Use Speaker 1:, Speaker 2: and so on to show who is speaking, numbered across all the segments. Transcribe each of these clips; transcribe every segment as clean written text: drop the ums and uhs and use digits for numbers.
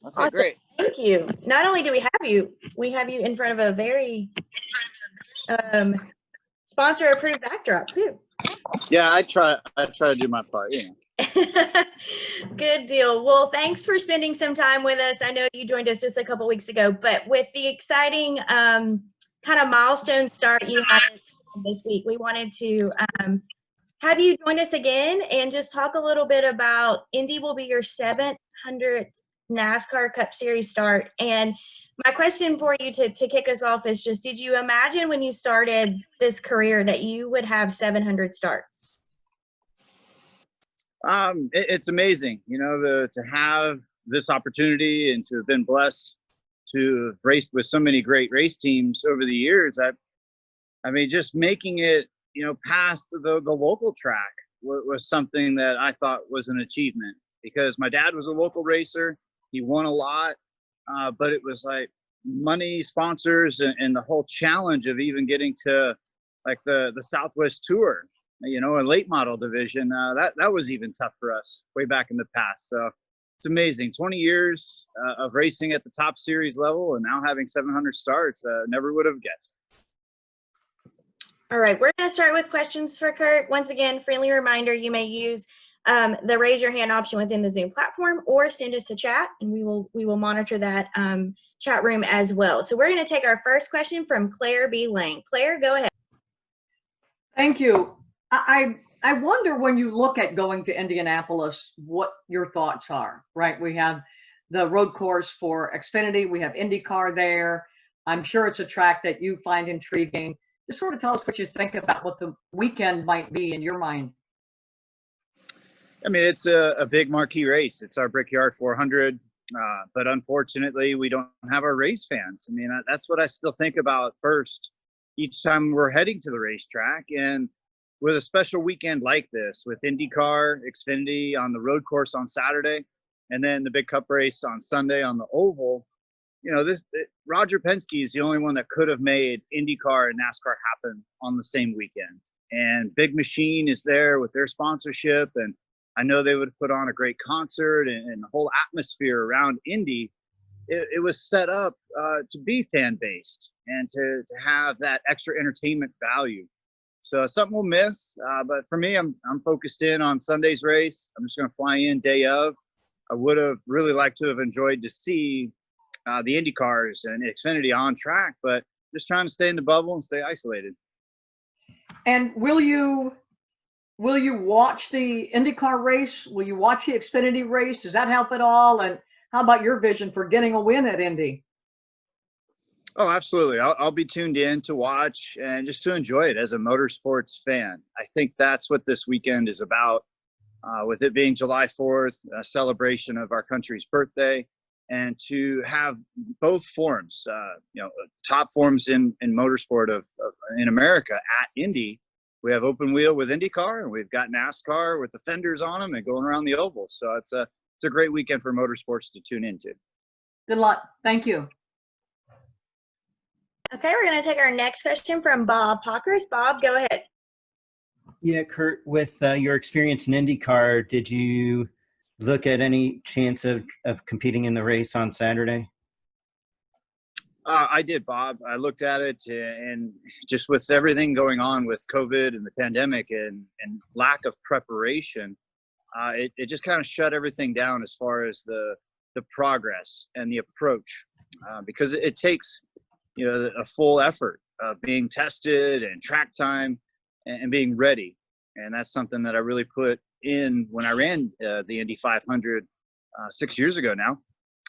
Speaker 1: Okay,
Speaker 2: Awesome.
Speaker 1: great.
Speaker 2: Thank you. Not only do we have you in front of a very sponsor approved backdrop too.
Speaker 1: Yeah, I try to do my part. Yeah.
Speaker 2: Good deal. Well, thanks for spending some time with us. I know you joined us just a couple weeks ago, but with the exciting kind of milestone start you had this week, we wanted to have you join us again and just talk a little bit about Indy will be your 700th NASCAR Cup Series start. And my question for you to kick us off is just, did you imagine when you started this career that you would have 700 starts?
Speaker 1: It's amazing, to have this opportunity and to have been blessed to have raced with so many great race teams over the years. I mean, just making it, past the local track was something that I thought was an achievement, because my dad was a local racer. He won a lot, but it was like money, sponsors, and the whole challenge of even getting to like the Southwest Tour, a late model division. That was even tough for us way back in the past. So it's amazing. 20 years of racing at the top series level and now having 700 starts. Never would have guessed.
Speaker 2: All right, we're going to start with questions for Kurt. Once again, friendly reminder, you may use the raise your hand option within the Zoom platform or send us a chat, and we will monitor that chat room as well. So we're going to take our first question from Claire B. Lang. Claire, go ahead.
Speaker 3: Thank you. I wonder, when you look at going to Indianapolis, what your thoughts are, right? We have the road course for Xfinity. We have IndyCar there. I'm sure it's a track that you find intriguing. Just sort of tell us what you think about what the weekend might be in your mind.
Speaker 1: I mean, it's a big marquee race. It's our Brickyard 400, but unfortunately, we don't have our race fans. I mean, that's what I still think about first each time we're heading to the racetrack. And with a special weekend like this, with IndyCar, Xfinity on the road course on Saturday, and then the big Cup race on Sunday on the oval, Roger Penske is the only one that could have made IndyCar and NASCAR happen on the same weekend. And Big Machine is there with their sponsorship, and I know they would put on a great concert, and the whole atmosphere around Indy. It was set up to be fan-based and to have that extra entertainment value. So something we'll miss, but for me, I'm focused in on Sunday's race. I'm just going to fly in day of. I would have really liked to have enjoyed to see the Indy cars and Xfinity on track, but just trying to stay in the bubble and stay isolated.
Speaker 3: And will you watch the IndyCar race? Will you watch the Xfinity race? Does that help at all? And how about your vision for getting a win at Indy?
Speaker 1: Oh, absolutely. I'll be tuned in to watch and just to enjoy it as a motorsports fan. I think that's what this weekend is about, with it being July 4th, a celebration of our country's birthday, and to have both forms, top forms in motorsport in America at Indy. We have open wheel with IndyCar, and we've got NASCAR with the fenders on them and going around the oval. So it's a great weekend for motorsports to tune into.
Speaker 3: Good luck. Thank you.
Speaker 2: Okay, we're going to take our next question from Bob Pockers. Bob, go ahead.
Speaker 4: Yeah, Kurt, with your experience in IndyCar, did you look at any chance of competing in the race on Saturday?
Speaker 1: I did, Bob. I looked at it, and just with everything going on with COVID and the pandemic and lack of preparation, it just kind of shut everything down as far as the progress and the approach, because it takes a full effort of being tested and track time and being ready. And that's something that I really put in when I ran the Indy 500 6 years ago now.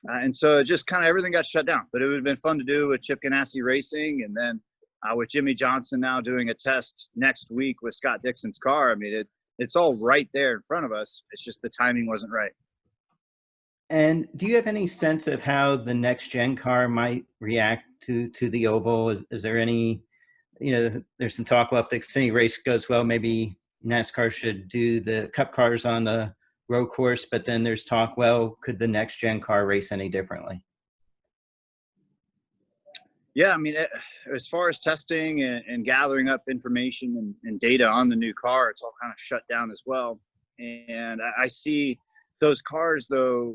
Speaker 1: And so just kind of everything got shut down. But it would have been fun to do with Chip Ganassi Racing, and then with Jimmy Johnson now doing a test next week with Scott Dixon's car. I mean, it's all right there in front of us. It's just the timing wasn't right.
Speaker 4: And do you have any sense of how the next gen car might react to the oval? Is there any, there's some talk, well, if the Xfinity race goes well, maybe NASCAR should do the Cup cars on the road course, but then there's talk, well, could the next gen car race any differently?
Speaker 1: Yeah, I mean, as far as testing and gathering up information and data on the new car, it's all kind of shut down as well. And I see those cars, though,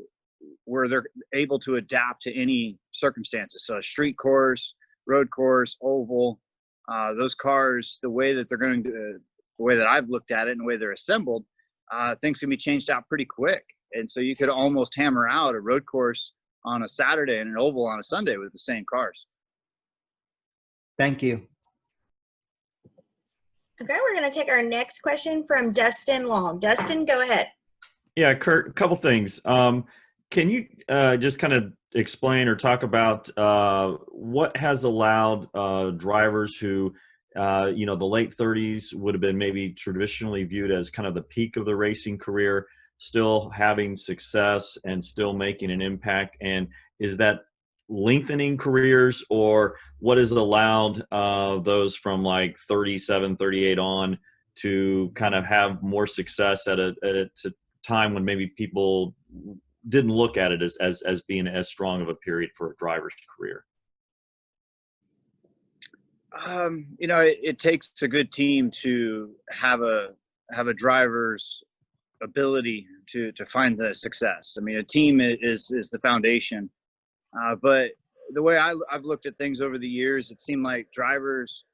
Speaker 1: where they're able to adapt to any circumstances. So a street course, road course, oval, those cars, the way that they're going to, the way that I've looked at it and the way they're assembled, things can be changed out pretty quick. And so you could almost hammer out a road course on a Saturday and an oval on a Sunday with the same cars.
Speaker 4: Thank you.
Speaker 2: Okay, we're going to take our next question from Dustin Long. Dustin, go ahead.
Speaker 5: Yeah, Kurt, a couple things. Can you just kind of explain or talk about what has allowed drivers who, the late 30s would have been maybe traditionally viewed as kind of the peak of the racing career, still having success and still making an impact? And is that lengthening careers, or what has allowed those from like 37, 38 on to kind of have more success at a time when maybe people didn't look at it as being as strong of a period for a driver's career?
Speaker 1: It takes a good team to have a driver's ability to find the success. I mean, a team is the foundation. But the way I've looked at things over the years, it seemed like drivers,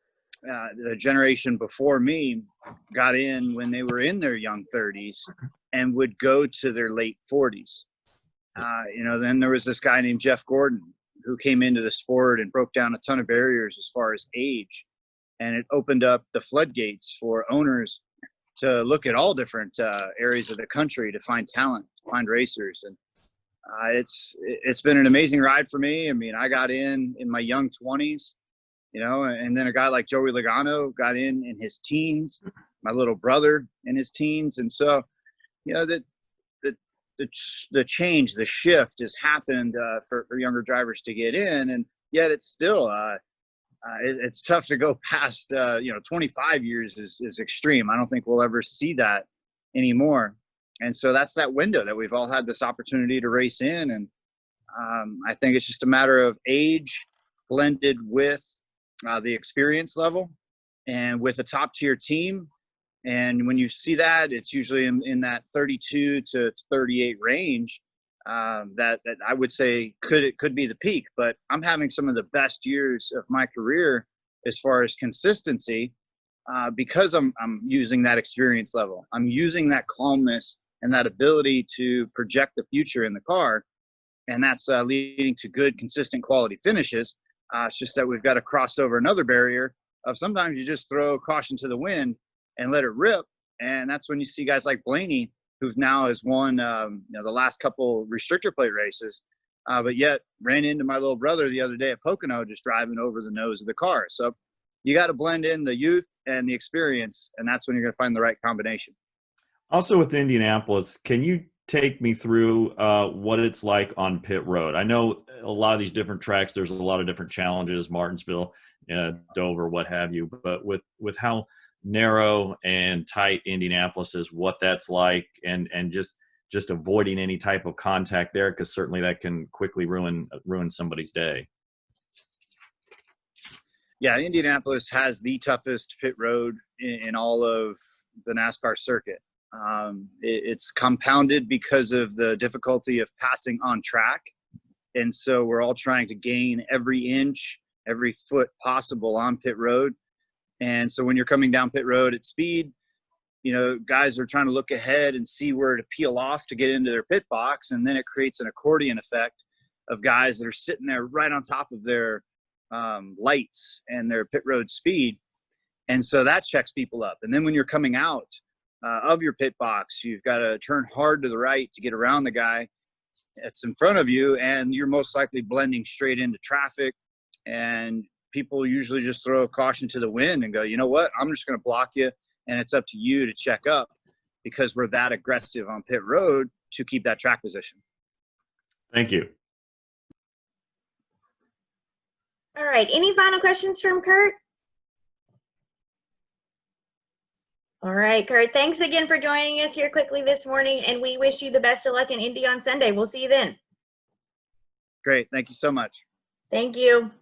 Speaker 1: the generation before me, got in when they were in their young 30s and would go to their late 40s. Then there was this guy named Jeff Gordon who came into the sport and broke down a ton of barriers as far as age. And it opened up the floodgates for owners to look at all different areas of the country to find talent, to find racers. And it's been an amazing ride for me. I mean, I got in my young 20s, and then a guy like Joey Logano got in his teens, my little brother in his teens. And so, the change, the shift has happened for younger drivers to get in, and yet it's still it's tough to go past 25 years is extreme. I don't think we'll ever see that anymore. And so that's that window that we've all had this opportunity to race in. And I think it's just a matter of age blended with the experience level and with a top tier team. And when you see that, it's usually in that 32 to 38 range that I would say could be the peak. But I'm having some of the best years of my career as far as consistency because I'm using that experience level. I'm using that calmness and that ability to project the future in the car. And that's leading to good, consistent quality finishes. It's just that we've got to cross over another barrier of sometimes you just throw caution to the wind and let it rip. And that's when you see guys like Blaney, who now has won the last couple restrictor plate races, but yet ran into my little brother the other day at Pocono just driving over the nose of the car. So you got to blend in the youth and the experience, and that's when you're going to find the right combination.
Speaker 5: Also with Indianapolis, can you take me through what it's like on pit road? I know a lot of these different tracks, there's a lot of different challenges, Martinsville, Dover, what have you, but with how narrow and tight Indianapolis is, what that's like, and just avoiding any type of contact there, because certainly that can quickly ruin somebody's day.
Speaker 1: Yeah, Indianapolis has the toughest pit road in all of the NASCAR circuit. It's compounded because of the difficulty of passing on track. And so we're all trying to gain every inch, every foot possible on pit road. And so when you're coming down pit road at speed, guys are trying to look ahead and see where to peel off to get into their pit box. And then it creates an accordion effect of guys that are sitting there right on top of their lights and their pit road speed. And so that checks people up. And then when you're coming out of your pit box, you've got to turn hard to the right to get around the guy that's in front of you. And you're most likely blending straight into traffic. And people usually just throw caution to the wind and go, you know what, I'm just going to block you. And it's up to you to check up, because we're that aggressive on pit road to keep that track position.
Speaker 5: Thank you.
Speaker 2: All right. Any final questions from Kurt? All right, Kurt, thanks again for joining us here quickly this morning, and we wish you the best of luck in Indy on Sunday. We'll see you then.
Speaker 1: Great. Thank you so much.
Speaker 2: Thank you.